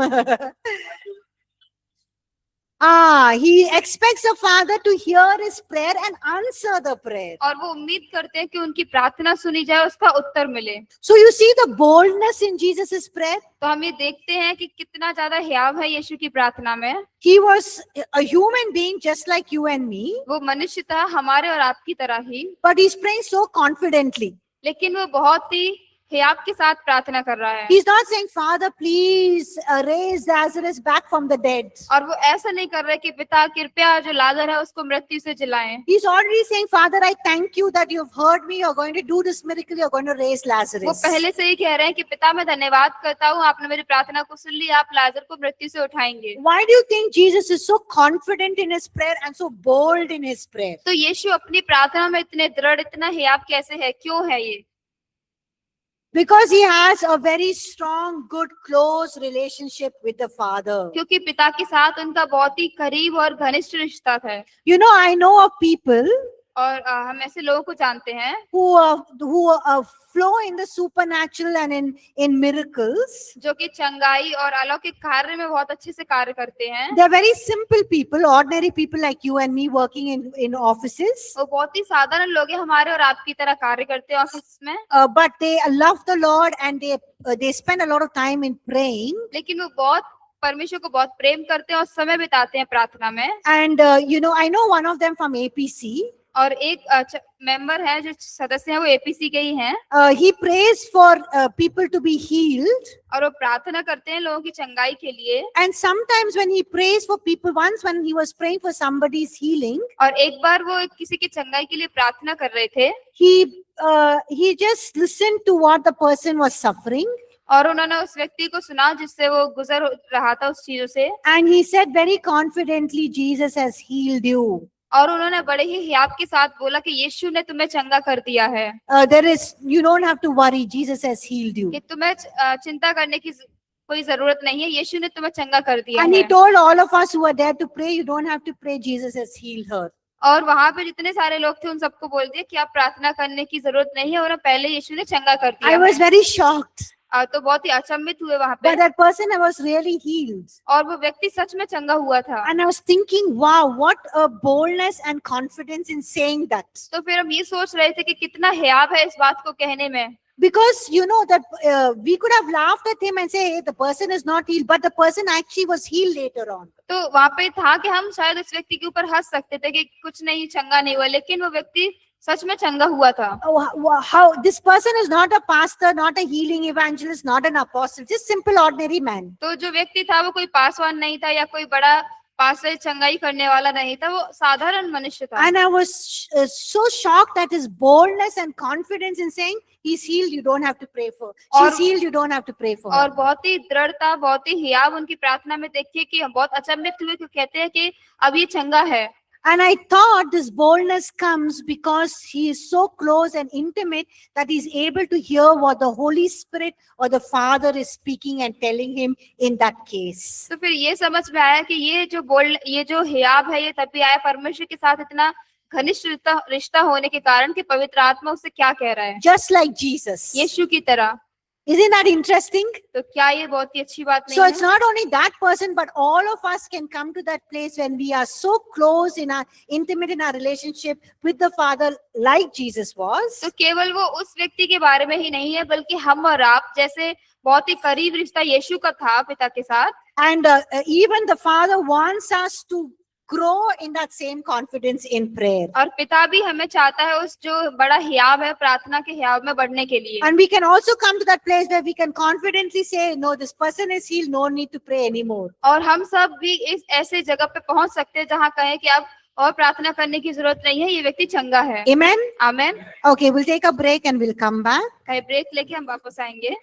He expects the Father to hear his prayer and answer the prayer. और वो उम्मीद करते हैं कि उनकी प्रार्थना सुनी जाए, उसका उत्तर मिले। So you see the boldness in Jesus' prayer. तो हम ये देखते हैं कि कितना ज्यादा हियाव है यीशु की प्रार्थना में। He was a human being just like you and me, वो मनुष्य था हमारे और आपकी तरह ही, but he's praying so confidently. लेकिन वो बहुत ही हियाव के साथ प्रार्थना कर रहा है। He's not saying, Father, please raise Lazarus back from the dead. और वो ऐसा नहीं कर रहे कि पिता कृपया जो लाजर है उसको मृत्यु से जिलाएं। He's already saying, Father, I thank you that you've heard me. You're going to do this miracle. You're going to raise वो Lazarus. पहले से ही कह रहे हैं कि पिता मैं धन्यवाद करता हूँ, आपने मेरी प्रार्थना को सुन लिया, आप लाजर को मृत्यु से उठाएंगे। Why do you think Jesus is so confident in his prayer and so bold in his prayer? तो यीशु अपनी प्रार्थना में इतने दृढ़, इतना हियाव कैसे है? क्यों है ये? Because he has a very strong, good, close relationship with the Father. क्योंकि पिता के साथ उनका बहुत ही करीब और घनिष्ठ रिश्ता था। You know, I know of people और हम ऐसे लोगों को जानते हैं who flow in the supernatural and in miracles. जो कि चंगाई और अलौकिक कार्य में बहुत अच्छे से कार्य करते हैं। They're very simple people, ordinary people like you and me working in offices. वो बहुत ही साधारण लोग हैं, हमारे और आपकी तरह कार्य करते हैं ऑफिस में। But they love the Lord and they spend a lot of time in praying. लेकिन वो बहुत परमेश्वर को बहुत प्रेम करते हैं और समय बिताते हैं प्रार्थना में। And you know, I know one of them from APC. और एक मेंबर है जो सदस्य है वो एपीसी के ही हैं। He prays for people to be healed. और वो प्रार्थना करते हैं लोगों की चंगाई के लिए। And sometimes when he prays for people, once when he was praying for somebody's healing, और एक बार वो किसी की चंगाई के लिए प्रार्थना कर रहे थे। he just listened to what the person was suffering. और उन्होंने उस व्यक्ति को सुना जिससे वो गुजर रहा था उस चीजों से। And he said very confidently, Jesus has healed you. और उन्होंने बड़े ही हियाव के साथ बोला कि यीशु ने तुम्हें चंगा कर दिया है। You don't have to worry, Jesus has healed you. कि तुम्हें चिंता करने की कोई जरूरत नहीं है, यीशु ने तुम्हें चंगा कर दिया And है। he told all of us who were there to pray, you don't have to pray, Jesus has healed her. और वहां पे जितने सारे लोग थे उन सबको बोल दिया कि आप प्रार्थना करने की जरूरत नहीं है, और पहले यीशु ने चंगा कर दिया I was very shocked. तो बहुत ही अचंभित हुए वहां पे। But that person was really healed. और वो व्यक्ति सच में चंगा हुआ था। And I was thinking, wow, what a boldness and confidence in saying that. तो फिर हम ये सोच रहे थे कि कितना हियाव है इस बात को कहने में। Because you know that we could have laughed at him and say, hey, the person is not healed, but the person actually was healed later on. तो वहां पे था कि हम शायद उस व्यक्ति के ऊपर हंस सकते थे कि कुछ नहीं, चंगा नहीं हुआ, लेकिन वो व्यक्ति सच में चंगा हुआ था। How this person is not a pastor, not a healing evangelist, not an apostle, just simple ordinary man. तो जो व्यक्ति था वो कोई पासवान नहीं था या कोई बड़ा पास चंगाई करने वाला नहीं था, वो साधारण मनुष्य था। And I was so shocked at his boldness and confidence in saying, he's healed, you don't have to pray for. She's healed, you don't have to pray for. और बहुत ही दृढ़ता, बहुत ही हियाव उनकी प्रार्थना में देखिए कि हम बहुत अचंभित हुए कि कहते हैं कि अब ये चंगा है। And I thought this boldness comes because he is so close and intimate that he's able to hear what the Holy Spirit or the Father is speaking and telling him in that case. तो फिर ये समझ में आया कि ये जो हियाव है ये तभी आया परमेश्वर के साथ इतना घनिष्ठ रिश्ता होने के कारण कि पवित्र आत्मा उससे क्या कह रहा है। Just like Jesus. यीशु की तरह। Isn't that interesting? तो क्या ये बहुत ही अच्छी बात नहीं So है? it's not only that person, but all of us can come to that place when we are so close in our intimate in our relationship with the Father, like Jesus was. तो केवल वो उस व्यक्ति के बारे में ही नहीं है, बल्कि हम और आप जैसे बहुत ही करीब रिश्ता यीशु का था पिता के साथ। And even the Father wants us to grow in that same confidence in prayer. और पिता भी हमें चाहता है उस जो बड़ा हियाव है प्रार्थना के हियाव में बढ़ने के लिए। And we can also come to that place where we can confidently say, no, this person is healed, no need to pray anymore. और हम सब भी इस ऐसे जगह पे पहुंच सकते हैं जहाँ कहें कि अब और प्रार्थना करने की जरूरत नहीं है, ये व्यक्ति चंगा है। Amen? Amen. Okay, we'll take a break and we'll come back. Break लेके हम वापस आएंगे।